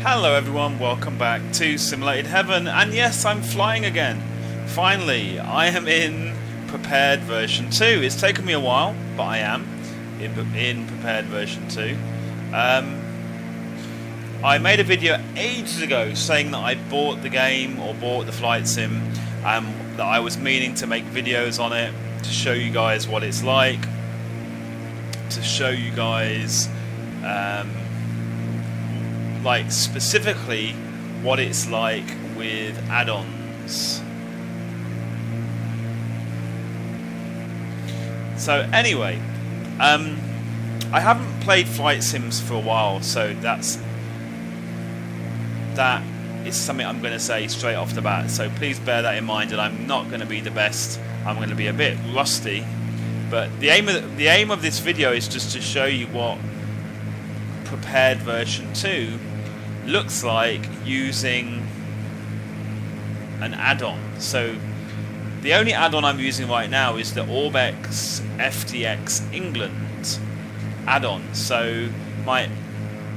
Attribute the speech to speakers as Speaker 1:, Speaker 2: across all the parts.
Speaker 1: Hello everyone, welcome back to Simulated Heaven, and yes, I'm flying again. Finally, I am in Prepared version 2. It's taken me a while, but I am in Prepared version 2. I made a video ages ago saying that I bought the game, or bought the flight sim, that I was meaning to make videos on it, to show you guys what it's like, to show you guys like specifically what it's like with add-ons. So anyway, I haven't played flight sims for a while, so that is something I'm going to say straight off the bat, so please bear that in mind, and I'm not going to be the best. I'm going to be a bit rusty, but the aim of this video is just to show you what Prepared version 2 looks like using an add-on. So the only add-on I'm using right now is the OrbX FTX England add-on. So my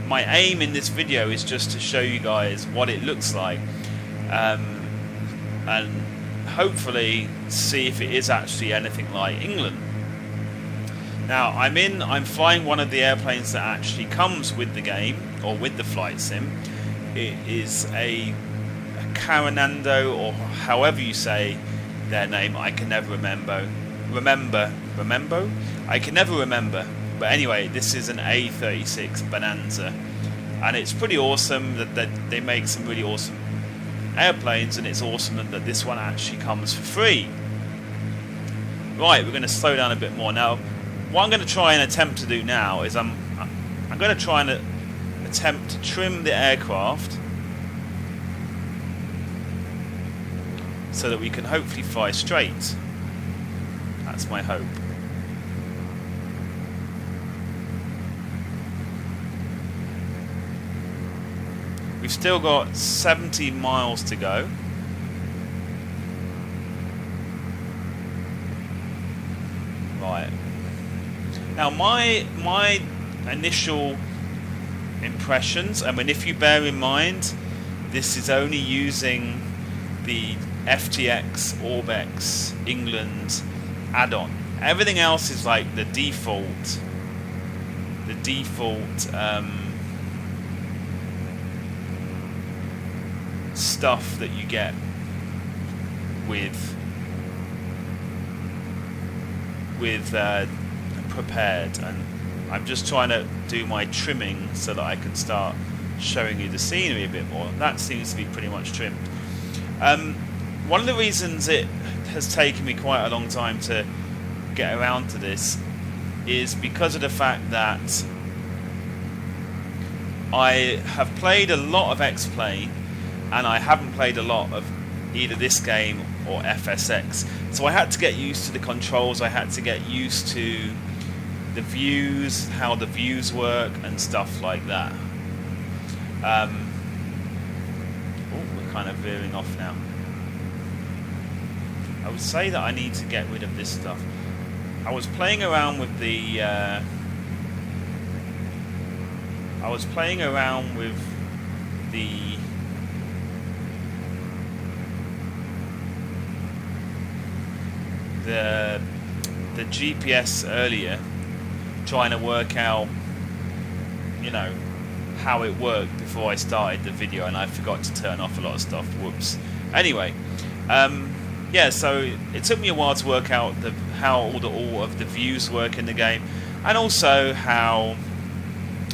Speaker 1: aim in this video is just to show you guys what it looks like, and hopefully see if it is actually anything like England. Now I'm flying one of the airplanes that actually comes with the game, or with the flight sim. It is a Carinando, or however you say their name. I can never remember. I can never remember. But anyway, this is an A36 Bonanza, and it's pretty awesome that they make some really awesome airplanes, and it's awesome that this one actually comes for free. Right, we're going to slow down a bit more now. What I'm going to try and attempt to do now is I'm going to try and attempt to trim the aircraft so that we can hopefully fly straight. That's my hope. We've still got 70 miles to go. Right. Now my initial impressions, I mean, if you bear in mind this is only using the FTX OrbX England add-on. Everything else is like the default stuff that you get with Prepared, and I'm just trying to do my trimming so that I can start showing you the scenery a bit more. That seems to be pretty much trimmed. One of the reasons it has taken me quite a long time to get around to this is because of the fact that I have played a lot of X-Plane, and I haven't played a lot of either this game or FSX. So I had to get used to the controls, I had to get used to the views, how the views work and stuff like that. Oh, we're kind of veering off now. I would say that I need to get rid of this stuff. I was playing around with the the GPS earlier, trying to work out, you know, how it worked before I started the video, and I forgot to turn off a lot of stuff. Whoops. Anyway, yeah, so it took me a while to work out how all of the views work in the game, and also how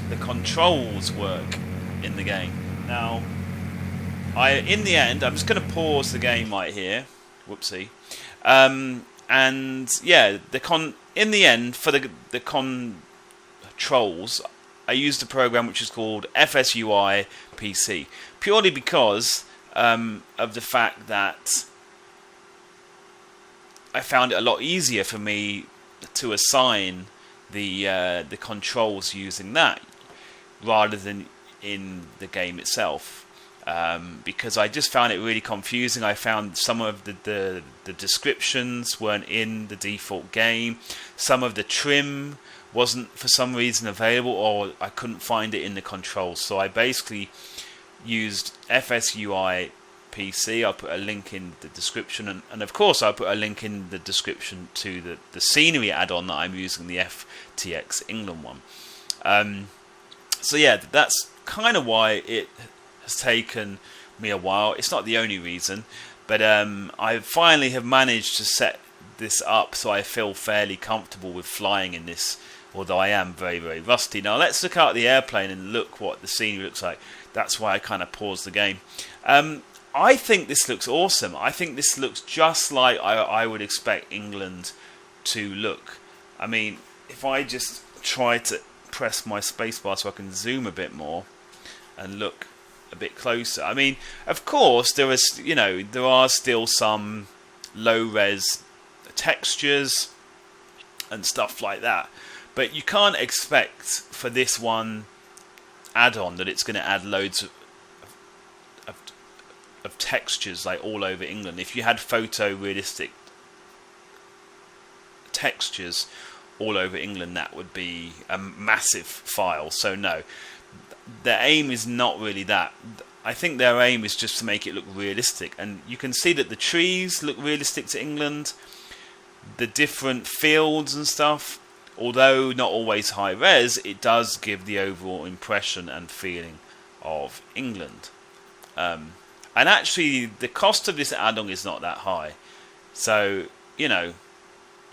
Speaker 1: the controls work in the game. Now, in the end, I'm just going to pause the game right here. Whoopsie. And yeah, in the end, for the controls, I used a program which is called FSUI PC, purely because of the fact that I found it a lot easier for me to assign the controls using that rather than in the game itself. Because I just found it really confusing. I found some of the descriptions weren't in the default game. Some of the trim wasn't for some reason available, or I couldn't find it in the controls. So I basically used FSUI PC. I'll put a link in the description, and of course I'll put a link in the description to the scenery add-on that I'm using, the FTX England one. So yeah, that's kind of why it has taken me a while. It's not the only reason, but I finally have managed to set this up so I feel fairly comfortable with flying in this, although I am very, very rusty. Now let's look out the airplane and look what the scenery looks like. That's why I kind of paused the game. I think this looks awesome. I think this looks just like I would expect England to look. I mean, if I just try to press my spacebar so I can zoom a bit more and look a bit closer. I mean, of course, there are still some low-res textures and stuff like that, but you can't expect for this one add-on that it's going to add loads of textures like all over England. If you had photorealistic textures all over England, that would be a massive file. So no, their aim is not really that. I think their aim is just to make it look realistic, and you can see that the trees look realistic to England, the different fields and stuff, although not always high res, it does give the overall impression and feeling of England. And actually, the cost of this add-on is not that high. So, in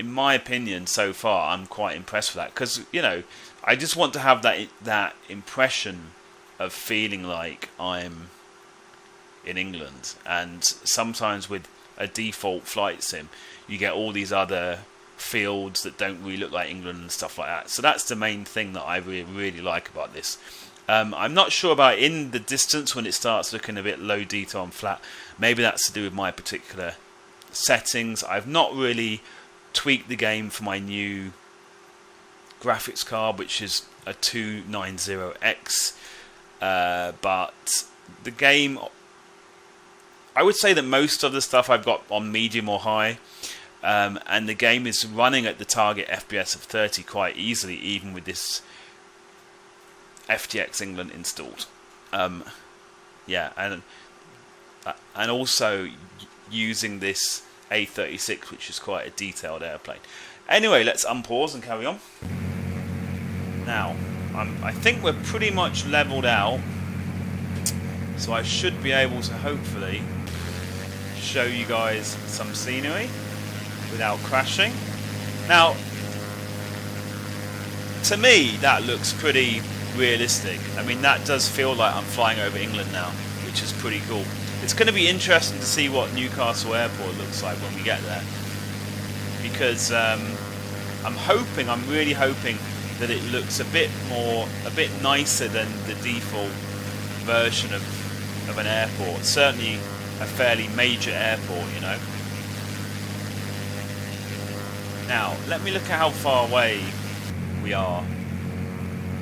Speaker 1: my opinion, so far, I'm quite impressed with that. Because, I just want to have that impression of feeling like I'm in England. And sometimes with a default flight sim, you get all these other fields that don't really look like England and stuff like that. So that's the main thing that I really like about this. I'm not sure about in the distance when it starts looking a bit low detail and flat. Maybe that's to do with my particular settings. I've not really tweaked the game for my new graphics card, which is a 290X. But the game, I would say that most of the stuff I've got on medium or high. And the game is running at the target FPS of 30 quite easily, even with this FTX England installed. Yeah, and also using this A36, which is quite a detailed airplane. Anyway, let's unpause and carry on. Now, I think we're pretty much leveled out, so I should be able to hopefully show you guys some scenery without crashing. Now, to me, that looks pretty realistic. I mean, that does feel like I'm flying over England now, which is pretty cool. It's going to be interesting to see what Newcastle Airport looks like when we get there, because I'm really hoping that it looks a bit nicer than the default version of an airport. Certainly a fairly major airport, Now, let me look at how far away we are.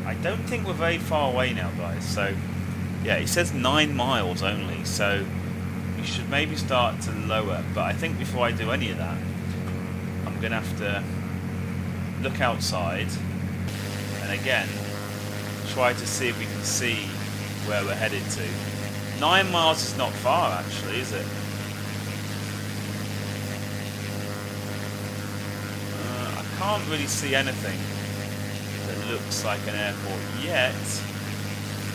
Speaker 1: I don't think we're very far away now, guys. So, yeah, it says 9 miles only. So, we should maybe start to lower. But I think before I do any of that, I'm going to have to look outside. And again, try to see if we can see where we're headed to. 9 miles is not far, actually, is it? I can't really see anything that looks like an airport yet.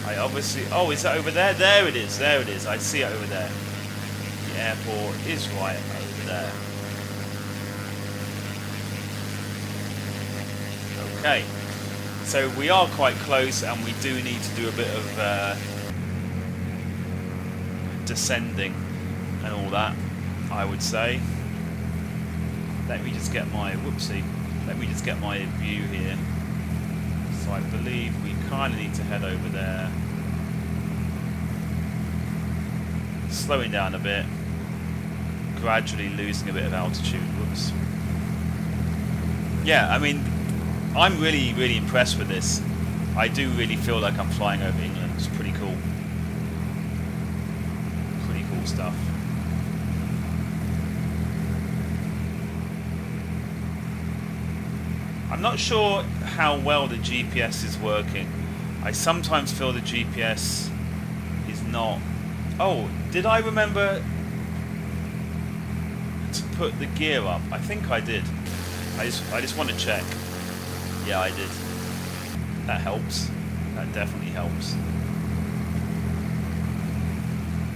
Speaker 1: I obviously... Oh, is that over there? There it is. There it is. I see it over there. The airport is right over there. Okay. So we are quite close, and we do need to do a bit of descending and all that, I would say. Let me just get my... Whoopsie. Let me just get my view here. So I believe we kind of need to head over there. Slowing down a bit. Gradually losing a bit of altitude. Whoops. Yeah, I mean, I'm really, really impressed with this. I do really feel like I'm flying over England. It's pretty cool. Pretty cool stuff. I'm not sure how well the GPS is working. I sometimes feel the GPS is not... Oh, did I remember to put the gear up? I think I did. I just want to check. Yeah, I did. That helps. That definitely helps.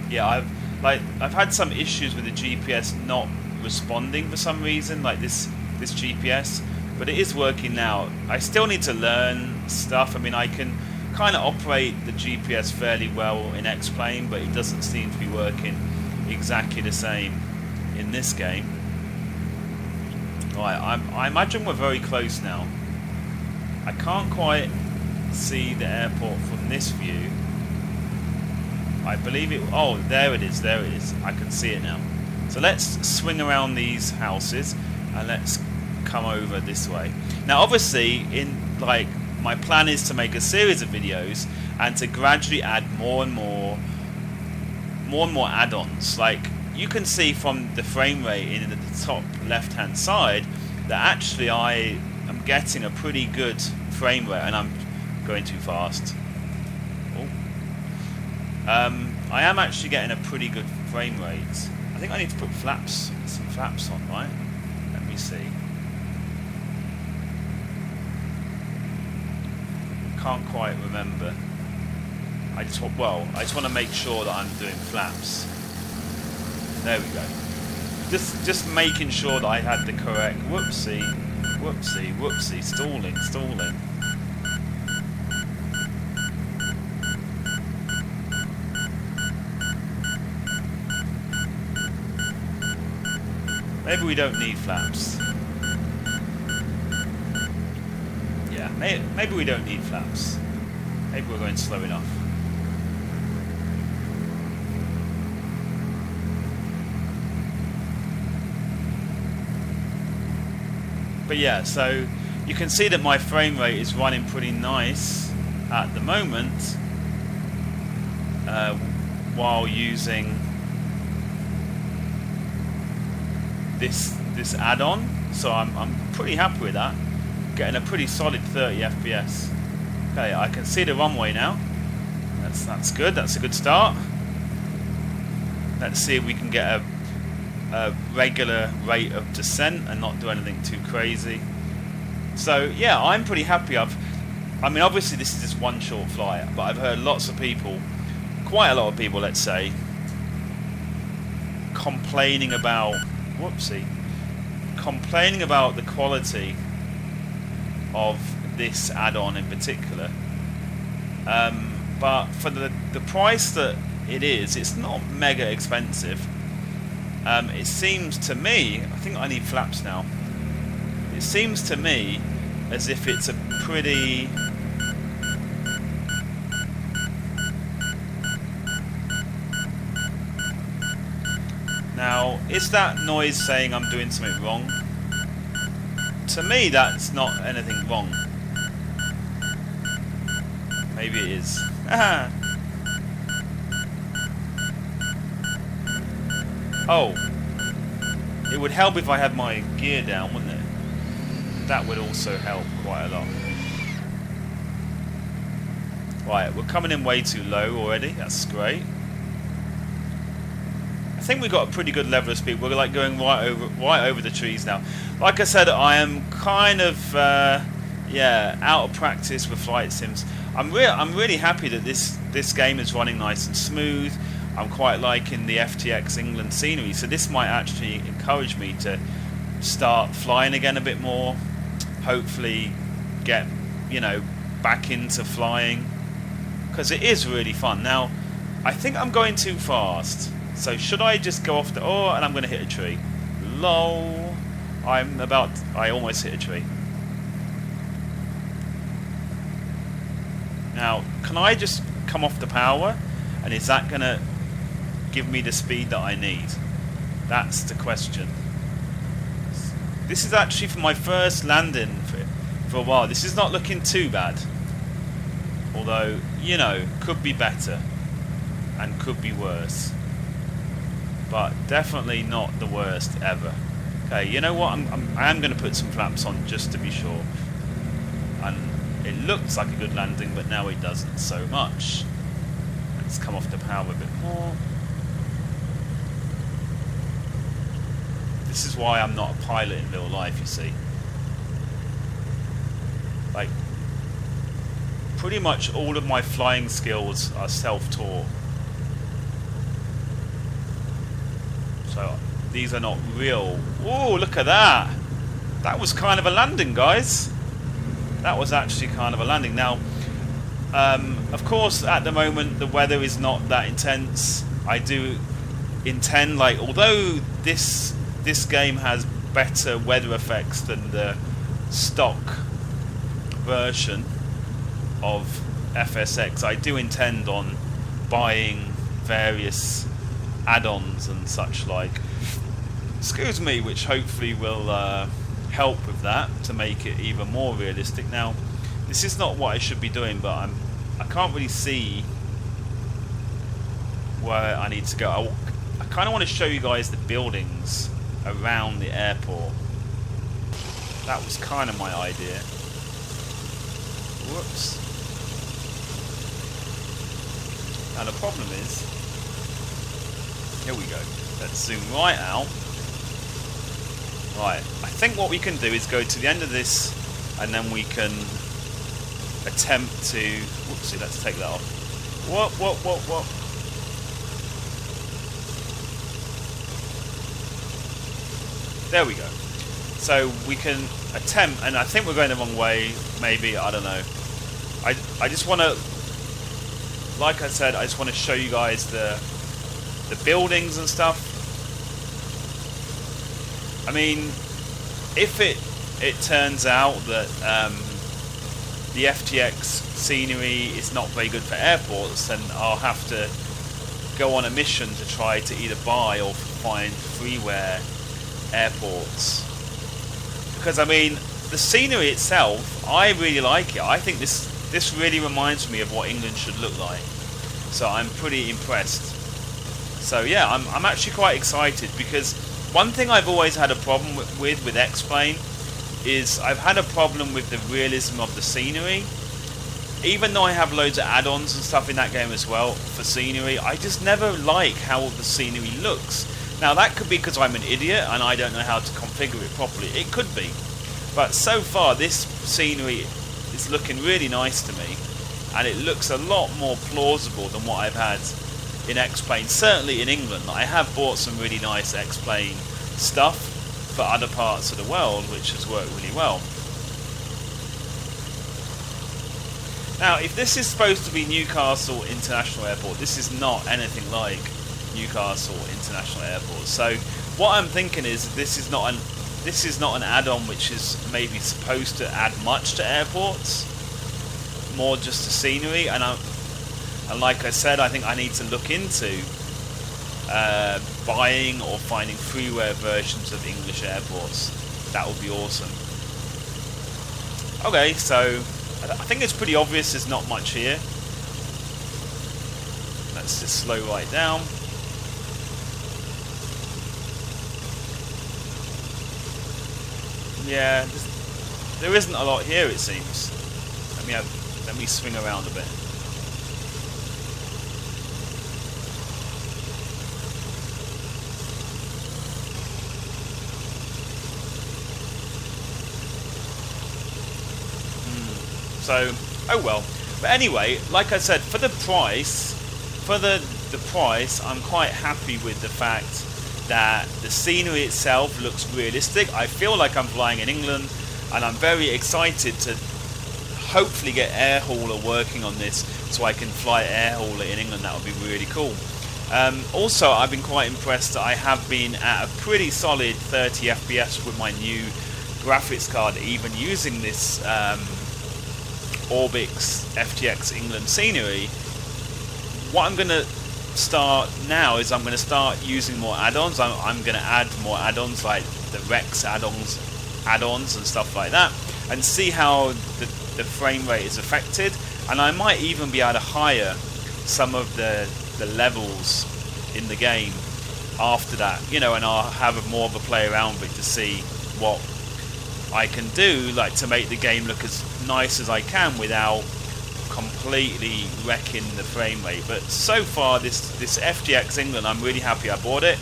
Speaker 1: Yeah, I've had some issues with the GPS not responding for some reason, like this GPS, but it is working now. I still need to learn stuff. I mean, I can kind of operate the GPS fairly well in X-Plane, but it doesn't seem to be working exactly the same in this game. Right, I imagine we're very close now. I can't quite see the airport from this view. I believe it... Oh, there it is, there it is. I can see it now. So let's swing around these houses and let's come over this way. Now obviously, my plan is to make a series of videos and to gradually add more and more add-ons. Like, you can see from the frame rate in the top left hand side that actually I am getting a pretty good frame rate, and I'm going too fast. I am actually getting a pretty good frame rate. I think I need to put some flaps on, right? Let me see. Can't quite remember. I just want to make sure that I'm doing flaps. There we go. Just making sure that I had the correct... Whoopsie, whoopsie, whoopsie. Stalling, stalling. Maybe we don't need flaps. Yeah, maybe we don't need flaps. Maybe we're going slow enough. But yeah, so you can see that my frame rate is running pretty nice at the moment while using this add-on, so I'm pretty happy with that. Getting a pretty solid 30 FPS. Okay, I can see the runway now. That's good. That's a good start. Let's see if we can get a regular rate of descent and not do anything too crazy. So yeah, I'm pretty happy. I mean, obviously this is just one short flight, but I've heard lots of people, quite a lot of people, let's say, complaining about the quality of this add-on in particular. But for the price that it is, it's not mega expensive. It seems to me, I think I need flaps now. It seems to me as if it's a pretty... Now, is that noise saying I'm doing something wrong? To me, that's not anything wrong. Maybe it is. Oh. It would help if I had my gear down, wouldn't it? That would also help quite a lot. Right, we're coming in way too low already. That's great. I think we've got a pretty good level of speed. We're like going right over the trees now. Like I said, I am kind of out of practice with flight sims. I'm really happy that this game is running nice and smooth. I'm quite liking the OrbX England Scenery, so this might actually encourage me to start flying again a bit more. Hopefully get, back into flying, because it is really fun. Now, I think I'm going too fast. So should I just go off the... Oh, and I'm going to hit a tree. Lol. I almost hit a tree. Now, can I just come off the power? And is that going to give me the speed that I need? That's the question. This is actually for my first landing for a while. This is not looking too bad. Although, could be better. And could be worse. But definitely not the worst ever. Okay, you know what? I am going to put some flaps on just to be sure. And it looks like a good landing, but now it doesn't so much. Let's come off the power a bit more. This is why I'm not a pilot in real life, you see. Like, pretty much all of my flying skills are self-taught. So, these are not real. Oh, look at that! That was kind of a landing, guys. That was actually kind of a landing. Now, of course, at the moment, the weather is not that intense. I do intend, like, although this game has better weather effects than the stock version of FSX, I do intend on buying various add-ons and such like, excuse me, which hopefully will help with that to make it even more realistic. Now, this is not what I should be doing, but I can't really see where I need to go. I kind of want to show you guys the buildings around the airport. That was kind of my idea. Whoops. Now the problem is, here we go. Let's zoom right out. Right, I think what we can do is go to the end of this, and then we can attempt to... Whoopsie, let's take that off. What? There we go. So we can attempt, and I think we're going the wrong way, maybe, I don't know. I just want to, like I said, I just want to show you guys the buildings and stuff. I mean, if it turns out that the FTX scenery is not very good for airports, then I'll have to go on a mission to try to either buy or find freeware airports. Because I mean, the scenery itself, I really like it. I think this really reminds me of what England should look like. So I'm pretty impressed. So yeah, I'm actually quite excited, because one thing I've always had a problem with X-Plane is I've had a problem with the realism of the scenery. Even though I have loads of add-ons and stuff in that game as well for scenery, I just never like how the scenery looks. Now that could be because I'm an idiot and I don't know how to configure it properly. It could be. But so far this scenery is looking really nice to me, and it looks a lot more plausible than what I've had in X-Plane. Certainly in England, I have bought some really nice X-Plane stuff for other parts of the world, which has worked really well. Now, if this is supposed to be Newcastle International Airport, this is not anything like Newcastle International Airport. So what I'm thinking is this is not an add-on which is maybe supposed to add much to airports, more just the scenery. And like I said, I think I need to look into buying or finding freeware versions of English airports. That would be awesome. Okay, so I think it's pretty obvious there's not much here. Let's just slow right down. Yeah, there isn't a lot here, it seems. Let me swing around a bit. So, oh well. But anyway, like I said, for the price, I'm quite happy with the fact that the scenery itself looks realistic. I feel like I'm flying in England, and I'm very excited to hopefully get Air Hauler working on this so I can fly Air Hauler in England. That would be really cool. Also, I've been quite impressed that I have been at a pretty solid 30 FPS with my new graphics card, even using this OrbX FTX England Scenery. What I'm going to start now is I'm going to start using more add-ons. I'm going to add more add-ons like the Rex add-ons and stuff like that, and see how the frame rate is affected. And I might even be able to hire some of the levels in the game after that, you know, and I'll have more of a play around with it to see what I can do, like to make the game look as nice as I can without completely wrecking the frame rate. But so far, this FGX England, I'm really happy I bought it.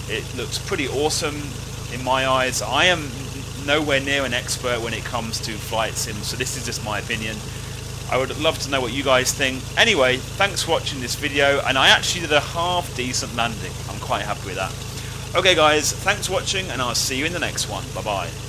Speaker 1: It looks pretty awesome in my eyes. I am nowhere near an expert when it comes to flight sims, so this is just my opinion. I would love to know what you guys think. Anyway, thanks for watching this video, and I actually did a half decent landing. I'm quite happy with that. Okay guys, thanks for watching, and I'll see you in the next one. Bye bye.